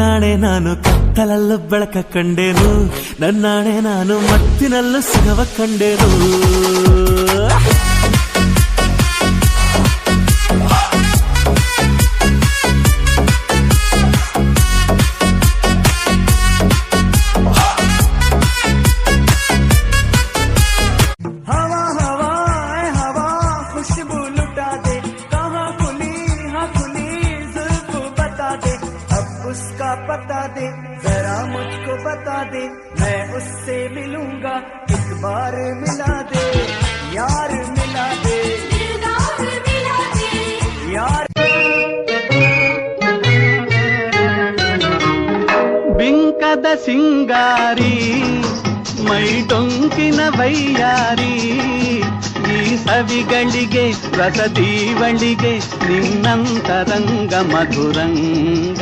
ನನ್ನಾಣೆ ನಾನು ಕತ್ತಲಲ್ಲೂ ಬೆಳಕ ಕಂಡೇನು, ನನ್ನಾಣೆ ನಾನು ಮತ್ತಿನಲ್ಲೂ ಸುಖವ ಕಂಡೇನು. उसका पता दे जरा मुझको बता दे, मैं उससे मिलूंगा एक बार मिला दे, यार मिला दे, यार. ಬಿಂಕದ ಸಿಂಗಾರಿ ಮೈ ಟೊಂಕಿನ ವೈಯಾರಿ, ಈ ಸವಿಗಳಿಗೆ ರಸದೀವಳಿಗೆ ನಿನ್ನಂತರಂಗ ಮಧುರಂಗ.